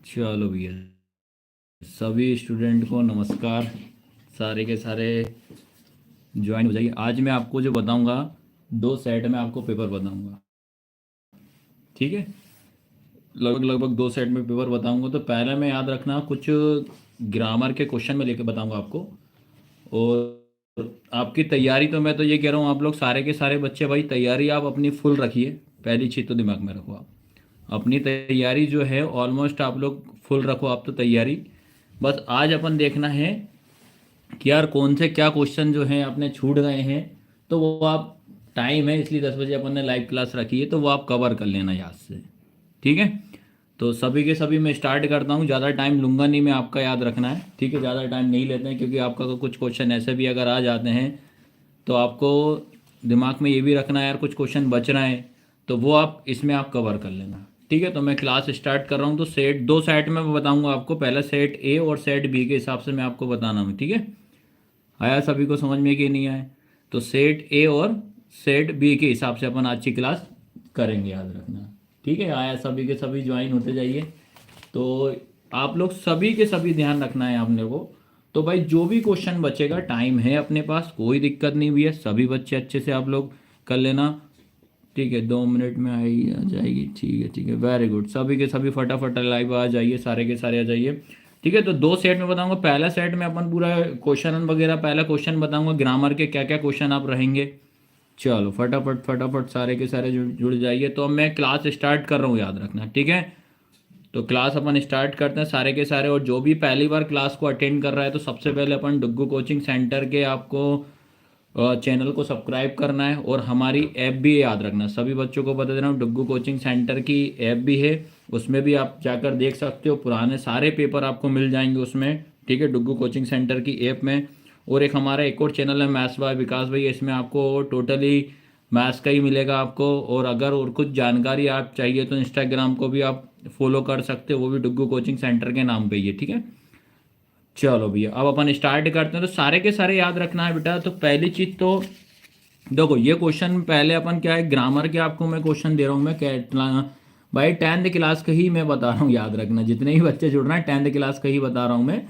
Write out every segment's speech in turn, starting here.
चलो भैया, सभी स्टूडेंट को नमस्कार। सारे के सारे ज्वाइन हो जाइए। आज मैं आपको जो बताऊंगा, 2 सेट में आपको पेपर बताऊंगा। ठीक है, लगभग लगभग 2 सेट में पेपर बताऊंगा। तो पहले मैं याद रखना, कुछ ग्रामर के क्वेश्चन में लेके बताऊंगा आपको। और आपकी तैयारी तो मैं तो ये कह रहा हूँ, आप लोग सारे के सारे बच्चे भाई तैयारी आप अपनी फुल रखिए। पहली चीज़ तो दिमाग में रखो, आप अपनी तैयारी जो है ऑलमोस्ट आप लोग फुल रखो। आप तो तैयारी बस आज अपन देखना है कि यार कौन से क्या क्वेश्चन जो हैं अपने छूट गए हैं। तो वो आप, टाइम है इसलिए 10 बजे अपन ने लाइव क्लास रखी है, तो वो आप कवर कर लेना याद से। ठीक है, तो सभी के सभी मैं स्टार्ट करता हूँ। ज़्यादा टाइम लूँगा नहीं मैं, आपका याद रखना है। ठीक है, ज़्यादा टाइम नहीं लेते हैं, क्योंकि आपका तो कुछ क्वेश्चन ऐसे भी अगर आ जाते हैं तो आपको दिमाग में ये भी रखना है यार कुछ क्वेश्चन बच रहे हैं, तो वो आप इसमें आप कवर कर लेना। ठीक है, तो मैं क्लास स्टार्ट कर रहा हूँ। तो सेट, 2 सेट में मैं बताऊंगा आपको। पहला सेट ए और सेट बी के हिसाब से मैं आपको बताना हूँ। ठीक है, आया सभी को समझ में कि नहीं आया? तो सेट ए और सेट बी के हिसाब से अपन आज की क्लास करेंगे, याद रखना। ठीक है, आया सभी के सभी ज्वाइन होते जाइए। तो आप लोग सभी के सभी ध्यान रखना है आपने को। तो भाई जो भी क्वेश्चन बचेगा, टाइम है अपने पास, कोई दिक्कत नहीं हुई है। सभी बच्चे अच्छे से आप लोग कर लेना। ठीक है, 2 मिनट में आ जाएगी। ठीक है ठीक है, वेरी गुड। सभी के सभी फटाफट लाइव आ जाइए, सारे के सारे आ जाइए। ठीक है, तो 2 सेट में बताऊंगा। पहला सेट में अपन पूरा क्वेश्चन वगैरह, पहला क्वेश्चन बताऊंगा ग्रामर के क्या क्या क्वेश्चन आप रहेंगे। चलो फटाफट फटाफट सारे के सारे जुड़ जाइए। तो अब मैं क्लास स्टार्ट कर रहा हूँ, याद रखना। ठीक है, तो क्लास अपन स्टार्ट करते हैं सारे के सारे। और जो भी पहली बार क्लास को अटेंड कर रहा है, तो सबसे पहले अपन डुग्गू कोचिंग सेंटर के आपको चैनल को सब्सक्राइब करना है। और हमारी ऐप भी याद रखना, सभी बच्चों को बता देना, डुग्गू कोचिंग सेंटर की ऐप भी है, उसमें भी आप जाकर देख सकते हो। पुराने सारे पेपर आपको मिल जाएंगे उसमें। ठीक है, डुग्गू कोचिंग सेंटर की ऐप में। और एक हमारा एक और चैनल है मैथ्स बाय विकास भाई, इसमें आपको टोटली मैथ्स का ही मिलेगा आपको। और अगर और कुछ जानकारी आप चाहिए तो इंस्टाग्राम को भी आप फॉलो कर सकते हो, वो भी डुग्गू कोचिंग सेंटर के नाम पे ही है। ठीक है, चलो भैया अब अपन स्टार्ट करते हैं। तो सारे के सारे याद रखना है बेटा। तो पहली चीज तो देखो, ये क्वेश्चन पहले अपन क्या है, ग्रामर के आपको मैं क्वेश्चन दे रहा हूँ। मैं क्या भाई 10th क्लास का ही मैं बता रहा हूँ, याद रखना। जितने ही बच्चे जुड़ रहे हैं 10th क्लास का ही बता रहा हूँ मैं।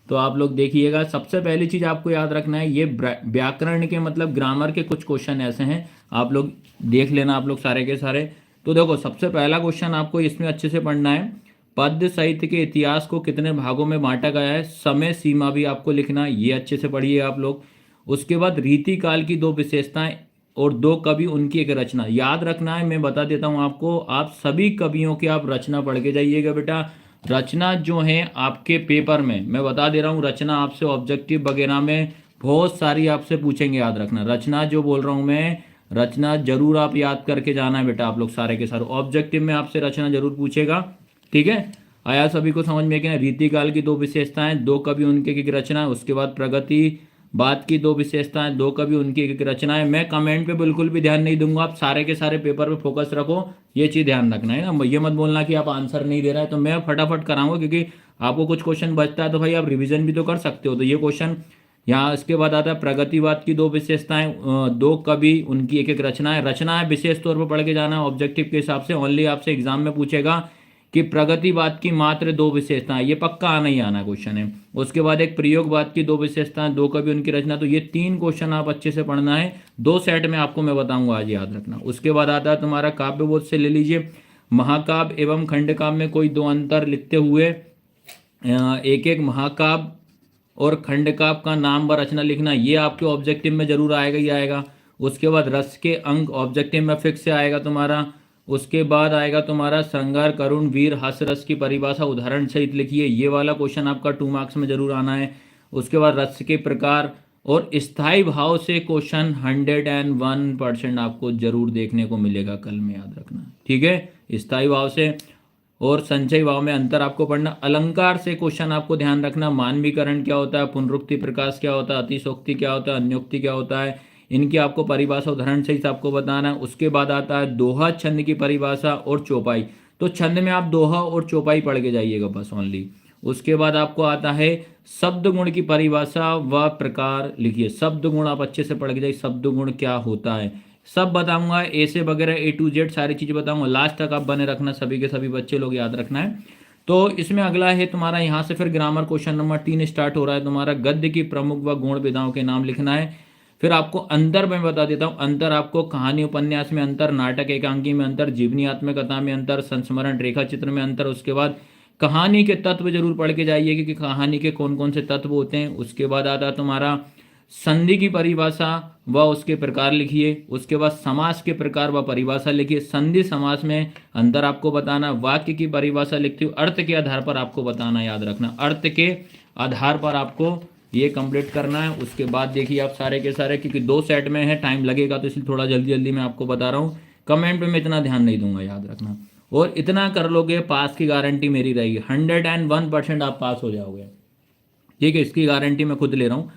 तो आप लोग देखिएगा, सबसे पहली चीज आपको याद रखना है, ये व्याकरण के मतलब ग्रामर के कुछ क्वेश्चन ऐसे हैं, आप लोग देख लेना, आप लोग सारे के सारे। तो देखो, सबसे पहला क्वेश्चन आपको इसमें अच्छे से पढ़ना है। पद्य साहित्य के इतिहास को कितने भागों में बांटा गया है, समय सीमा भी आपको लिखना है, ये अच्छे से पढ़िए आप लोग। उसके बाद रीति काल की 2 विशेषताएं और 2 कवि उनकी एक रचना याद रखना है। मैं बता देता हूं आपको, आप सभी कवियों की आप रचना पढ़ के जाइएगा बेटा। रचना जो है आपके पेपर में, मैं बता दे रहा हूँ, रचना आपसे ऑब्जेक्टिव वगैरह में बहुत सारी आपसे पूछेंगे, याद रखना। रचना जो बोल रहा हूँ मैं, रचना जरूर आप याद करके जाना है बेटा। आप लोग सारे के सारे ऑब्जेक्टिव में आपसे रचना जरूर पूछेगा। ठीक है, आया सभी को समझ में कि ना? रीतिकाल की 2 विशेषताएं, 2 कवि उनके एक रचना। उसके बाद प्रगति बात की 2 विशेषताएं, 2 कवि उनकी एक रचना है। मैं कमेंट पे बिल्कुल भी ध्यान नहीं दूंगा, आप सारे के सारे पेपर पे फोकस रखो। ये चीज ध्यान रखना है ना, ये मत बोलना कि आप आंसर नहीं दे रहा है। तो मैं फटाफट कराऊंगा, क्योंकि आपको कुछ क्वेश्चन बचता है तो भाई आप रिवीजन भी तो कर सकते हो। तो ये क्वेश्चन यहाँ, इसके बाद आता है प्रगतिवाद की 2 विशेषताएं, 2 कवि उनकी एक एक रचना है। रचना है विशेष तौर पर पढ़ के जाना है, ऑब्जेक्टिव के हिसाब से ओनली आपसे एग्जाम में पूछेगा कि प्रगतिवाद की मात्र 2 विशेषताएं, ये पक्का आना ही आना क्वेश्चन है। उसके बाद एक प्रयोगवाद की 2 विशेषताएं, 2 कवि उनकी रचना। तो ये 3 क्वेश्चन आप अच्छे से पढ़ना है। 2 सेट में आपको मैं बताऊंगा आज, याद रखना। उसके बाद आता है तुम्हारा काव्यबोध से ले लीजिए, महाकाव्य एवं खंडकाव्य में कोई 2 अंतर लिखते हुए एक एक महाकाव्य और खंडकाव्य का नाम व रचना लिखना, ये आपके ऑब्जेक्टिव में जरूर आएगा ही आएगा। उसके बाद रस के अंक ऑब्जेक्टिव में फिक्स से आएगा तुम्हारा। उसके बाद आएगा तुम्हारा श्रृंगार करुण वीर हास्य रस की परिभाषा उदाहरण सहित लिखिए, ये वाला क्वेश्चन आपका 2 मार्क्स में जरूर आना है। उसके बाद रस के प्रकार और स्थायी भाव से क्वेश्चन 101% आपको जरूर देखने को मिलेगा कल में, याद रखना। ठीक है, स्थायी भाव से और संचयी भाव में अंतर आपको पढ़ना। अलंकार से क्वेश्चन आपको ध्यान रखना, मानवीकरण क्या होता है, पुनरुक्ति प्रकाश क्या होता है, अतिशोक्ति क्या होता है, अन्योक्ति क्या होता है, इनकी आपको परिभाषा उदाहरण सहित आपको बताना है। उसके बाद आता है दोहा छंद की परिभाषा और चौपाई। तो छंद में आप दोहा और चौपाई पढ़ के जाइएगा बस ओनली। उसके बाद आपको आता है शब्द गुण की परिभाषा व प्रकार लिखिए। शब्द गुण आप अच्छे से पढ़ के जाइए, शब्द गुण क्या होता है सब बताऊंगा, ए से वगैरह A to Z सारी चीजें बताऊंगा। लास्ट तक आप बने रखना, सभी के सभी बच्चे लोग याद रखना है। तो इसमें अगला है तुम्हारा, यहाँ से फिर ग्रामर क्वेश्चन नंबर 3 स्टार्ट हो रहा है तुम्हारा। गद्य की प्रमुख व गौण विधाओं के नाम लिखना है। फिर आपको अंतर मैं बता देता हूँ, अंतर आपको कहानी उपन्यास में अंतर, नाटक एकांकी में अंतर, जीवनी आत्मकथा में अंतर, संस्मरण रेखा चित्र में अंतर। उसके बाद कहानी के तत्व जरूर पढ़ के जाइए कि कहानी के कौन कौन से तत्व होते हैं। उसके बाद आता है तुम्हारा संधि की परिभाषा व उसके प्रकार लिखिए। उसके बाद समास के प्रकार व परिभाषा लिखिए। संधि समास में अंतर आपको बताना। वाक्य की परिभाषा लिखते हुए अर्थ के आधार पर आपको बताना, याद रखना, अर्थ के आधार पर आपको ये कंप्लीट करना है। उसके बाद देखिए आप सारे के सारे, क्योंकि 2 सेट में है, टाइम लगेगा, तो इसलिए थोड़ा जल्दी जल्दी मैं आपको बता रहा हूँ। कमेंट में मैं इतना ध्यान नहीं दूंगा, याद रखना। और इतना कर लोगे, पास की गारंटी मेरी रहेगी, 101% आप पास हो जाओगे। ठीक है, इसकी गारंटी मैं खुद ले रहा हूँ।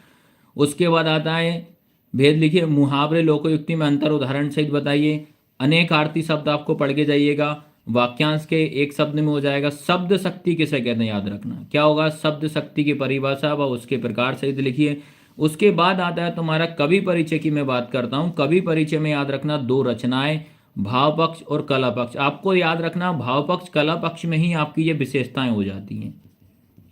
उसके बाद आता है भेद लिखिए। मुहावरे लोकोयुक्ति में अंतर उदाहरण सहित बताइए। अनेक आरती शब्द आपको पढ़ के जाइएगा। वाक्यांश के एक शब्द में हो जाएगा। शब्द शक्ति किसे कहते हैं, याद रखना, क्या होगा, शब्द शक्ति की परिभाषा व उसके प्रकार सहित लिखिए। उसके बाद आता है तुम्हारा कवि परिचय की मैं बात करता हूँ। कवि परिचय में याद रखना 2 रचनाएं, भाव पक्ष और कला पक्ष। आपको याद रखना भाव पक्ष कला पक्ष में ही आपकी ये विशेषताएं हो जाती हैं।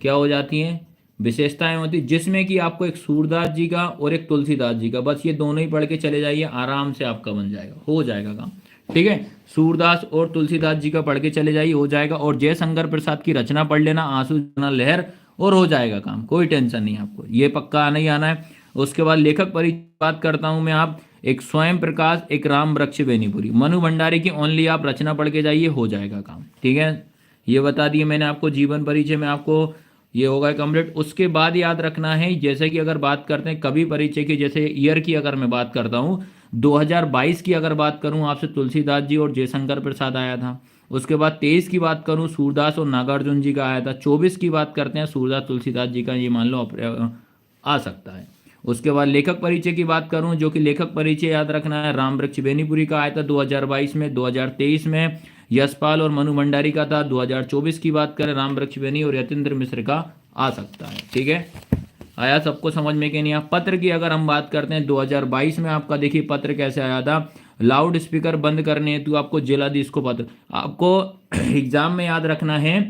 क्या हो जाती हैं, विशेषताएं होती, जिसमें कि आपको एक सूरदास जी का और एक तुलसीदास जी का, बस ये दोनों ही पढ़ के चले जाइए, आराम से आपका बन जाएगा, हो जाएगा काम। ठीक है, सूरदास और तुलसीदास जी का पढ़ के चले जाइए, हो जाएगा। और जयशंकर प्रसाद की रचना पढ़ लेना, आंसू लहर, और हो जाएगा काम, कोई टेंशन नहीं आपको, ये पक्का आना ही आना है। उसके बाद लेखक परिचय बात करता हूं मैं, आप एक स्वयं प्रकाश, एक राम वृक्ष बेनीपुरी, मनु भंडारी की ओनली आप रचना पढ़ के जाइए, हो जाएगा काम। ठीक है, ये बता दिए मैंने आपको। जीवन परिचय में आपको ये होगा कंप्लीट। उसके बाद याद रखना है, जैसे कि अगर बात करते हैं कवि परिचय की, जैसे ईयर की अगर मैं बात करता हूँ, 2022 की अगर बात करूँ आपसे, तुलसीदास जी और जयशंकर प्रसाद आया था। उसके बाद 23 की बात करूँ, सूरदास और नागार्जुन जी का आया था। 24 की बात करते हैं, सूरदास तुलसीदास जी का, ये मान लो आ सकता है। उसके बाद लेखक परिचय की बात करूं, जो कि लेखक परिचय याद रखना है, राम वृक्ष बेनीपुरी का आया था 2022 में। 2023 में यशपाल और मनु भंडारी का था। 2024 की बात करें, राम वृक्ष बेनी और यतीन्द्र मिश्र का आ सकता है। ठीक है, आया सबको समझ में कि नहीं? पत्र की अगर हम बात करते हैं, 2022 में आपका देखिए पत्र कैसे आया था। लाउड स्पीकर बंद करने हेतु आपको जिलाधीश को पत्र, आपको एग्जाम में याद रखना है।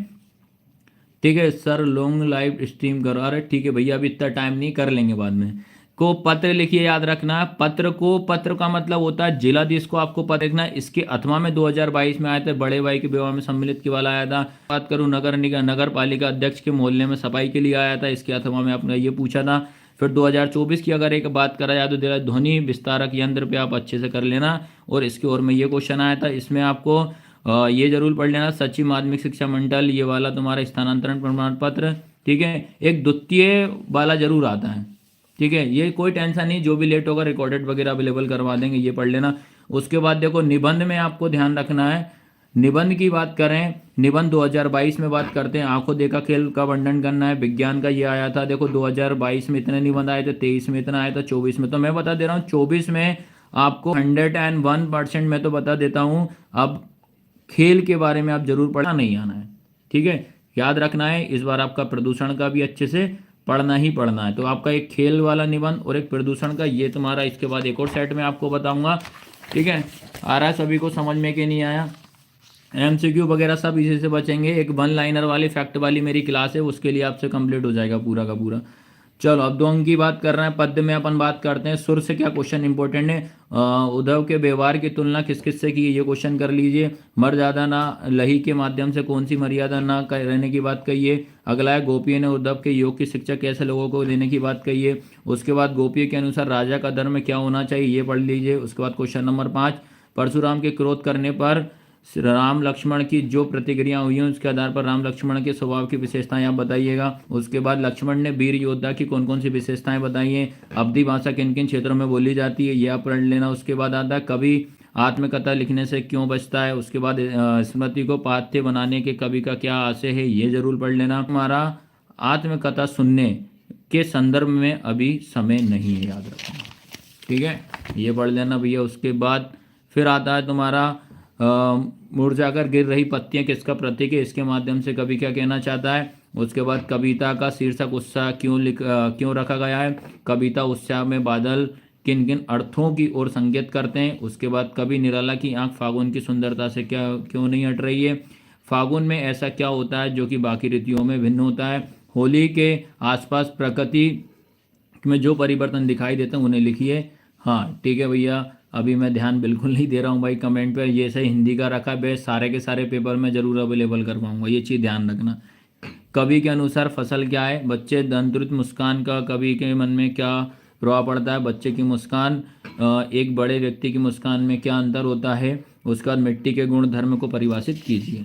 ठीक है सर, लॉन्ग लाइव स्ट्रीम करो, अरे ठीक है भैया अभी इतना टाइम नहीं, कर लेंगे बाद में। को पत्र लिखिए, याद रखना पत्र को, पत्र का मतलब होता है जिलाधीश को आपको पत्र लिखना है। इसके अथवा में 2022 में आए थे, बड़े भाई के विवाह में सम्मिलित के वाला आया था। बात करूं नगर निगम नगर पालिका अध्यक्ष के मोहल्ले में सफाई के लिए आया था, इसके अथवा में आपने ये पूछा था। फिर 2024 की अगर एक बात करा जाए तो ध्वनि विस्तारक यंत्र पे आप अच्छे से कर लेना। और इसके ओर में ये क्वेश्चन आया था, इसमें आपको ये जरूर पढ़ लेना, सचिव माध्यमिक शिक्षा मंडल, ये वाला तुम्हारा स्थानांतरण प्रमाण पत्र। ठीक है, एक द्वितीय वाला जरूर आता है। ठीक है, ये कोई टेंशन नहीं, जो भी लेट होगा रिकॉर्डेड वगैरह अवेलेबल करवा देंगे, ये पढ़ लेना। उसके बाद देखो निबंध में आपको ध्यान रखना है। निबंध की बात करें, निबंध 2022 में बात करते हैं, आंखों देखा खेल का वर्णन करना है, विज्ञान का ये आया था। देखो 2022 में इतने निबंध आए थे, 23 में इतना आया था, 24 में, तो मैं बता दे रहा हूँ 24 में आपको 101% मैं तो बता देता हूँ। अब खेल के बारे में आप जरूर पढ़ना, नहीं आना है। ठीक है, याद रखना है, इस बार आपका प्रदूषण का भी अच्छे से पढ़ना ही पढ़ना है। तो आपका एक खेल वाला निबंध और एक प्रदूषण का, ये तुम्हारा, इसके बाद एक और सेट में आपको बताऊंगा। ठीक है, आ रहा है सभी को समझ में कि नहीं आया? एमसीक्यू वगैरह सब इसी से बचेंगे। एक 1 लाइनर वाली फैक्ट वाली मेरी क्लास है, उसके लिए आपसे कंप्लीट हो जाएगा पूरा का पूरा। चलो अब 2 अंक की बात कर रहे हैं। पद्य में अपन बात करते हैं, सुर से क्या क्वेश्चन इंपॉर्टेंट है। उद्धव के व्यवहार की तुलना किस किस से की, ये क्वेश्चन कर लीजिए। मर्यादा ना लही के माध्यम से कौन सी मर्यादा ना रहने की बात कहिए। अगला है गोपीय ने उद्धव के योग की शिक्षा कैसे लोगों को देने की बात कहिए। उसके बाद गोपीय के अनुसार राजा का धर्म क्या होना चाहिए, ये पढ़ लीजिए। उसके बाद क्वेश्चन नंबर 5, परशुराम के क्रोध करने पर राम लक्ष्मण की जो प्रतिक्रिया हुई है, उसके आधार पर राम लक्ष्मण के स्वभाव की विशेषताएं आप बताइएगा। उसके बाद लक्ष्मण ने वीर योद्धा की कौन कौन सी विशेषताएं बताई हैं। अवधी भाषा किन किन क्षेत्रों में बोली जाती है, यह आप पढ़ लेना। उसके बाद आता है कवि आत्मकथा लिखने से क्यों बचता है। उसके बाद स्मृति को पाठ्य बनाने के कवि का क्या आशय है, ये जरूर पढ़ लेना। हमारा आत्मकथा सुनने के संदर्भ में अभी समय नहीं है, याद रखना। ठीक है, ये पढ़ लेना भैया। उसके बाद फिर आता है तुम्हारा मुरझाकर गिर रही पत्तियां किसका प्रतीक है, इसके माध्यम से कवि क्या कहना चाहता है। उसके बाद कविता का शीर्षक उत्साह क्यों रखा गया है। कविता उत्साह में बादल किन किन अर्थों की ओर संकेत करते हैं। उसके बाद कवि निराला की आंख फागुन की सुंदरता से क्या क्यों नहीं हट रही है। फागुन में ऐसा क्या होता है जो कि बाकी ऋतुओं में भिन्न होता है? होली के आसपास प्रकृति में जो परिवर्तन दिखाई देते हैं उन्हें लिखिए। हाँ ठीक है भैया, अभी मैं ध्यान बिल्कुल नहीं दे रहा हूँ भाई कमेंट पे, ये सही हिंदी का रखा है, सारे के सारे पेपर में जरूर अवेलेबल करवाऊंगा, ये चीज़ ध्यान रखना। कवि के अनुसार फसल क्या है? बच्चे दंतुरित मुस्कान का कवि के मन में क्या प्रभाव पड़ता है? बच्चे की मुस्कान एक बड़े व्यक्ति की मुस्कान में क्या अंतर होता है? उसके बाद मिट्टी के गुण धर्म को परिभाषित कीजिए।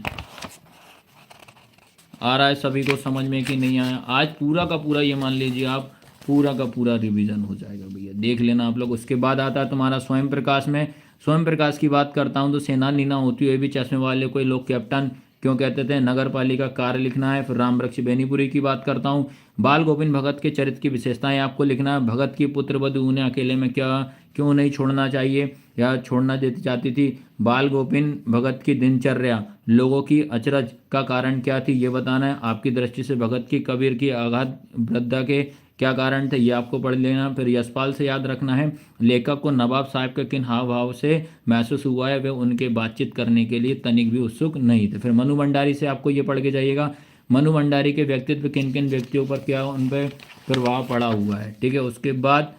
आ रहा है सभी को समझ में कि नहीं आया? आज पूरा का पूरा ये मान लीजिए आप पूरा का पूरा रिवीजन हो जाएगा भैया, देख लेना आप लोग। उसके बाद आता है तुम्हारा स्वयं प्रकाश में। स्वयं प्रकाश की बात करता हूँ तो सेनानी ना होती हुए भी चश्मे वाले कोई लोग कैप्टन क्यों कहते थे? नगर पालिका कार्य लिखना है। फिर राम वृक्ष बेनीपुरी की बात करता हूँ। बाल गोविंद भगत के चरित्र की विशेषताएं आपको लिखना है। भगत की पुत्र वधु उन्हें अकेले में क्या क्यों नहीं छोड़ना चाहिए या छोड़ना देती चाहती थी? बाल गोविंद भगत की दिनचर्या लोगों की अचरज का कारण क्या थी, ये बताना है। आपकी दृष्टि से भगत की कबीर की आघात वृद्धा के क्या कारण थे, ये आपको पढ़ लेना। फिर यशपाल से याद रखना है लेखक को नवाब साहब के किन हाव भाव से महसूस हुआ है वे उनके बातचीत करने के लिए तनिक भी उत्सुक नहीं थे। फिर मनु भंडारी से आपको ये पढ़ के जाइएगा, मनु भंडारी के व्यक्तित्व किन किन व्यक्तियों पर क्या उन पर प्रभाव पड़ा हुआ है। ठीक है, उसके बाद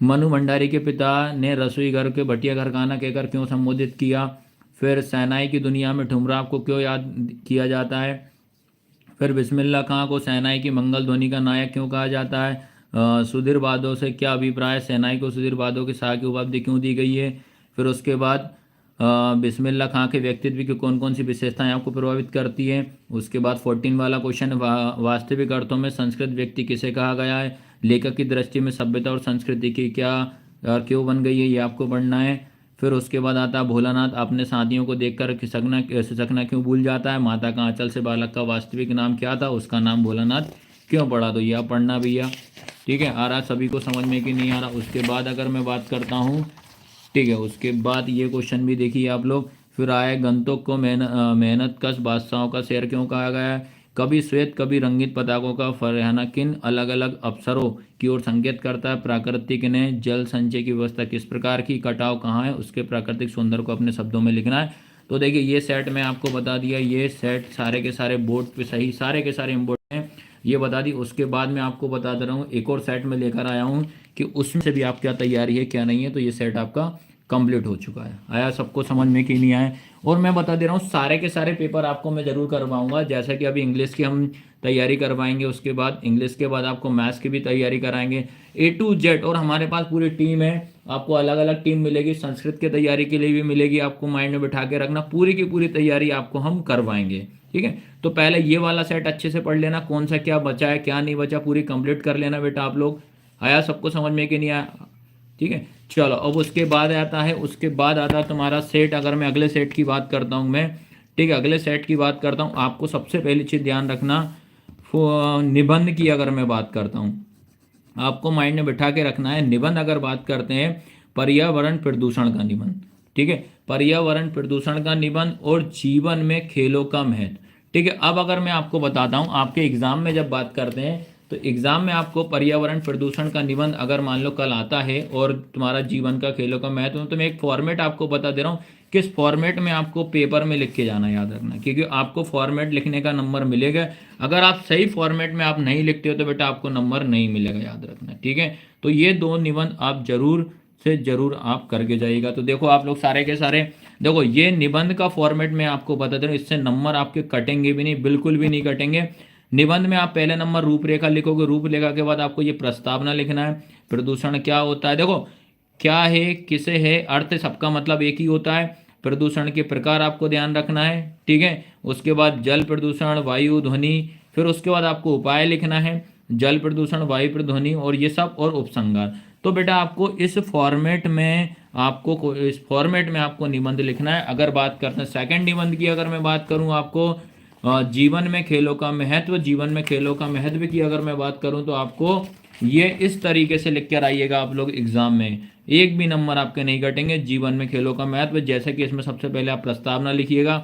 मनु भंडारी के पिता ने रसोई घर के भटिया घर खाना कहकर क्यों संबोधित किया? फिर सेनाई की दुनिया में ठुमराव को क्यों याद किया जाता है? फिर बिस्मिल्लाह खां को सेनाई की मंगल ध्वनि का नायक क्यों कहा जाता है? सुधीर बादो से क्या अभिप्राय? सेनाई को सुधीर बादो के शाह की उपाधि क्यों दी गई है? फिर उसके बाद बिस्मिल्लाह खां के व्यक्तित्व की कौन कौन सी विशेषताएं आपको प्रभावित करती है? उसके बाद 14 वाला क्वेश्चन, वास्तविक अर्थों में संस्कृत व्यक्ति किसे कहा गया है? लेखक की दृष्टि में सभ्यता और संस्कृति की क्या क्यों बन गई है, ये आपको पढ़ना है। फिर उसके बाद आता है भोलानाथ अपने साथियों को देखकर खिसकना क्यों भूल जाता है? माता का आंचल से बालक का वास्तविक नाम क्या था? उसका नाम भोलानाथ क्यों पड़ा? तो ये आप पढ़ना भैया। ठीक है, आ रहा सभी को समझ में कि नहीं आ रहा? उसके बाद अगर मैं बात करता हूँ, ठीक है, उसके बाद ये क्वेश्चन भी देखिए आप लोग। फिर आए गंतोक को मेहनत कश बादशाहों का शहर क्यों कहा गया है? कभी श्वेत कभी रंगीत पताकों का फरहाना किन अलग अलग अवसरों की ओर संकेत करता है? प्राकृतिक ने जल संचय की व्यवस्था किस प्रकार की? कटाव कहाँ है? उसके प्राकृतिक सौंदर्य को अपने शब्दों में लिखना है। तो देखिए ये सेट मैं आपको बता दिया, ये सेट सारे के सारे बोर्ड पे सही सारे के सारे इम्पोर्टेंट हैं, ये बता दी। उसके बाद मैं आपको बता दे रहा हूँ एक और सेट में लेकर आया हूँ कि उसमें से भी आप क्या तैयारी है क्या नहीं है। तो ये सेट आपका कंप्लीट हो चुका है। आया सबको समझ में कि नहीं आया? और मैं बता दे रहा हूँ सारे के सारे पेपर आपको मैं ज़रूर करवाऊंगा। जैसा कि अभी इंग्लिश की हम तैयारी करवाएंगे, उसके बाद इंग्लिश के बाद आपको मैथ्स की भी तैयारी कराएंगे A to Z। और हमारे पास पूरी टीम है, आपको अलग अलग टीम मिलेगी। संस्कृत की तैयारी के लिए भी मिलेगी, आपको माइंड में बिठा के रखना, पूरी की पूरी तैयारी आपको हम करवाएंगे। ठीक है, तो पहले ये वाला सेट अच्छे से पढ़ लेना, कौन सा क्या बचा है क्या नहीं बचा पूरी कंप्लीट कर लेना बेटा आप लोग। आया सबको समझ में कि नहीं आया? ठीक है, चलो अब उसके बाद आता है, उसके बाद आता है तुम्हारा सेट। अगर मैं अगले सेट की बात करता हूँ मैं, ठीक है, अगले सेट की बात करता हूँ, आपको सबसे पहली चीज़ ध्यान रखना, निबंध की अगर मैं बात करता हूँ, आपको माइंड में बिठा के रखना है। निबंध अगर बात करते हैं पर्यावरण प्रदूषण का निबंध, ठीक है, पर्यावरण प्रदूषण का निबंध और जीवन में खेलों का महत्व। ठीक है, अब अगर मैं आपको बताता हूँ आपके एग्जाम में जब बात करते हैं तो एग्जाम में आपको पर्यावरण प्रदूषण का निबंध अगर मान लो कल आता है और तुम्हारा जीवन का खेलों का महत्व, तो मैं एक फॉर्मेट आपको बता दे रहा हूँ किस फॉर्मेट में आपको पेपर में लिख के जाना, याद रखना, क्योंकि आपको फॉर्मेट लिखने का नंबर मिलेगा। अगर आप सही फॉर्मेट में आप नहीं लिखते हो तो बेटा आपको नंबर नहीं मिलेगा, याद रखना। ठीक है, तो ये दो निबंध आप जरूर से जरूर आप करके जाइएगा। तो देखो आप लोग सारे के सारे देखो, ये निबंध का फॉर्मेट में आपको बता दे रहा हूँ, इससे नंबर आपके कटेंगे भी नहीं, बिल्कुल भी नहीं कटेंगे। निबंध में आप पहले नंबर रूपरेखा लिखोगे, रूपरेखा के बाद आपको ये प्रस्तावना लिखना है। प्रदूषण क्या होता है, देखो क्या है किसे है, अर्थ सबका मतलब एक ही होता है। प्रदूषण के प्रकार आपको ध्यान रखना है। ठीक है, उसके बाद जल प्रदूषण, वायु, ध्वनि, फिर उसके बाद आपको उपाय लिखना है, जल प्रदूषण, वायु ध्वनि और ये सब और उपसंहार। तो बेटा आपको इस फॉर्मेट में आपको निबंध लिखना है। अगर बात करते हैं सेकंड निबंध की, अगर मैं बात करूं आपको जीवन में खेलों का महत्व, जीवन में खेलों का महत्व की अगर मैं बात करूं तो आपको ये इस तरीके से लिख कर आइएगा आप लोग एग्जाम में, एक भी नंबर आपके नहीं कटेंगे। जीवन में खेलों का महत्व, जैसे कि इसमें सबसे पहले आप प्रस्तावना लिखिएगा,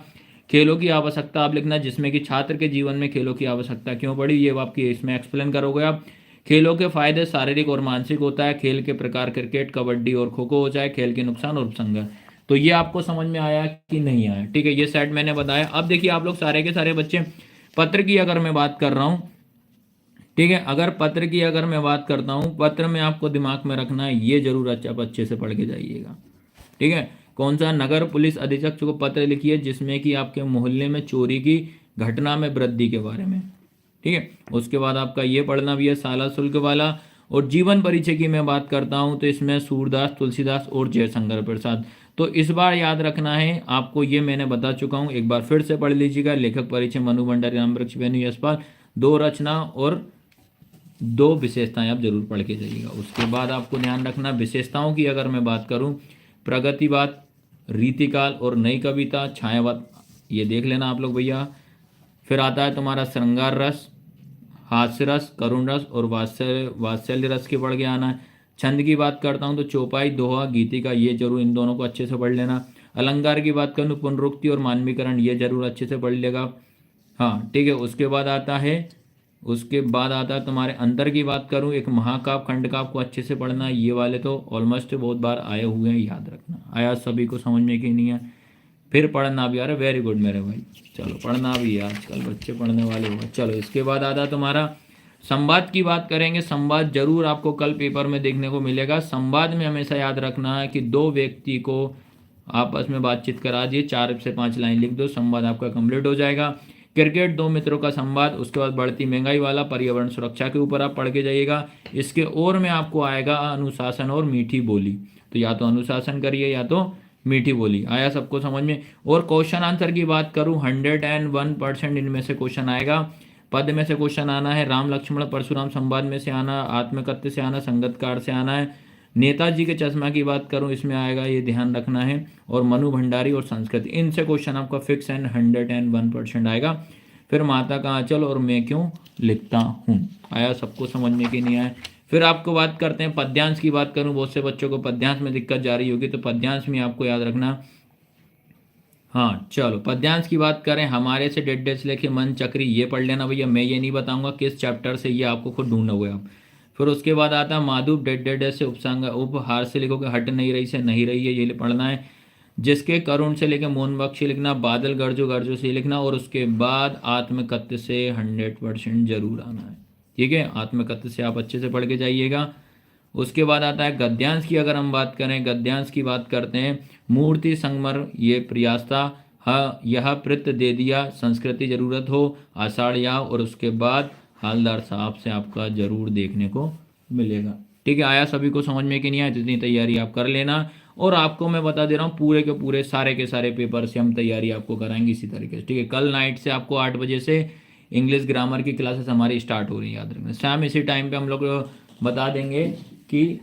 खेलों की आवश्यकता आप लिखना, जिसमें कि छात्र के जीवन में खेलों की आवश्यकता क्यों पड़ी, ये आपकी इसमें एक्सप्लेन करोगे आप। खेलों के फायदे शारीरिक और मानसिक होता है। खेल के प्रकार क्रिकेट, कबड्डी और खो खो हो जाए। खेल के नुकसान और उपसंहार। तो ये आपको समझ में आया कि नहीं आया? ठीक है, ये सेट मैंने बताया। अब देखिए आप लोग सारे के सारे बच्चे, पत्र की अगर मैं बात कर रहा हूँ, ठीक है, अगर पत्र की अगर मैं बात करता हूँ, पत्र में आपको दिमाग में रखना है, ये जरूर आप अच्छे से पढ़ के जाइएगा। ठीक है, कौन सा? नगर पुलिस अधीक्षक को पत्र लिखिए जिसमें कि आपके मोहल्ले में चोरी की घटना में वृद्धि के बारे में। ठीक है, उसके बाद आपका ये पढ़ना भी है साला शुल्क वाला। और जीवन परिचय की मैं बात करता हूँ तो इसमें सूरदास, तुलसीदास और जयशंकर प्रसाद। तो इस बार याद रखना है आपको, ये मैंने बता चुका हूँ, एक बार फिर से पढ़ लीजिएगा। लेखक परिचय मनु भंडारी, रामवृक्ष, वेणु यशपाल, 2 रचना और 2 विशेषताएं आप जरूर पढ़ के जाइएगा। उसके बाद आपको ध्यान रखना, विशेषताओं की अगर मैं बात करूं, प्रगतिवाद, रीतिकाल और नई कविता, छायावाद, ये देख लेना आप लोग भैया। फिर आता है तुम्हारा श्रृंगार रस, हास्य रस, करुण रस और वात्सल्य रस के पढ़ के आना है। छंद की बात करता हूँ तो चौपाई, दोहा, गीतिका, ये जरूर इन दोनों को अच्छे से पढ़ लेना। अलंकार की बात करूँ, पुनरुक्ति और मानवीकरण, ये जरूर अच्छे से पढ़ लेगा। हाँ ठीक है, उसके बाद आता है तुम्हारे अंतर की बात करूं, एक महाकाव्य, खंडकाव्य को अच्छे से पढ़ना। ये वाले तो ऑलमोस्ट बहुत बार आए हुए हैं, याद रखना। आया सभी को समझ में कि नहीं है? फिर पढ़ना भी आ रहा है, वेरी गुड मेरे भाई, चलो पढ़ना भी है, आजकल बच्चे पढ़ने वाले हुए। चलो इसके बाद आता तुम्हारा संवाद की बात करेंगे। संवाद जरूर आपको कल पेपर में देखने को मिलेगा। संवाद में हमेशा याद रखना है कि 2 व्यक्ति को आपस में बातचीत करा दिए, 4 से 5 लाइन लिख दो, संवाद आपका कंप्लीट हो जाएगा। क्रिकेट, 2 मित्रों का संवाद। उसके बाद बढ़ती महंगाई वाला, पर्यावरण सुरक्षा के ऊपर आप पढ़ के जाइएगा। इसके और में आपको आएगा अनुशासन और मीठी बोली, तो या तो अनुशासन करिए या तो मीठी बोली। आया सबको समझ में? और क्वेश्चन आंसर की बात करूं, 101% इनमें से क्वेश्चन आएगा। पद में से क्वेश्चन आना है, राम लक्ष्मण परशुराम संवाद में से आना, आत्मकथ्य से आना, संगतकार से आना है। नेताजी के चश्मा की बात करूं, इसमें आएगा, ये ध्यान रखना है। और मनु भंडारी और संस्कृति, इनसे क्वेश्चन आपका फिक्स एंड 101% आएगा। फिर माता का आंचल और मैं क्यों लिखता हूँ। आया सबको समझ में कि नहीं आया? फिर आपको बात करते हैं पद्यांश की बात करूं, बहुत से बच्चों को पद्यांश में दिक्कत जा रही होगी, तो पद्यांश में आपको याद रखना। हाँ चलो पद्यांश की बात करें, हमारे से डेढ़ से लेके मन चक्री, ये पढ़ लेना भैया। मैं ये नहीं बताऊंगा किस चैप्टर से, ये आपको खुद ढूंढना होगा आप। फिर उसके बाद आता है माधुप, डेढ़ से उपसंग, उपहार से लिखोगे, हट नहीं रही से नहीं रही है, ये पढ़ना है। जिसके करुण से लेके मौन बख्शी लिखना, बादल गरजो गरजो से लिखना। और उसके बाद आत्मकथ्य से 100% जरूर आना है। ठीक है, आत्मकथ्य से आप अच्छे से पढ़ के जाइएगा। उसके बाद आता है गद्यांश की अगर हम बात करें, गद्यांश की बात करते हैं, मूर्ति संगमर, ये प्रयासता, यह प्रत्य दे दिया, संस्कृति जरूरत हो, आषाढ़ या, और उसके बाद हालदार साहब से आपका जरूर देखने को मिलेगा। ठीक है, आया सभी को समझ में कि नहीं आया? जितनी तैयारी आप कर लेना। और आपको मैं बता दे रहा हूँ पूरे के पूरे सारे के सारे पेपर से हम तैयारी आपको कराएंगे इसी तरीके से। ठीक है, कल नाइट से आपको 8 बजे से इंग्लिश ग्रामर की क्लासेस हमारी स्टार्ट हो रही है, याद रखना। शाम इसी टाइम पे हम लोग बता देंगे कि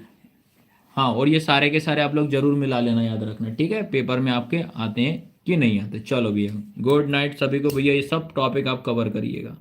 हाँ, और ये सारे के सारे आप लोग जरूर मिला लेना, याद रखना। ठीक है, पेपर में आपके आते हैं कि नहीं आते। चलो भैया, गुड नाइट सभी को भैया, ये सब टॉपिक आप कवर करिएगा।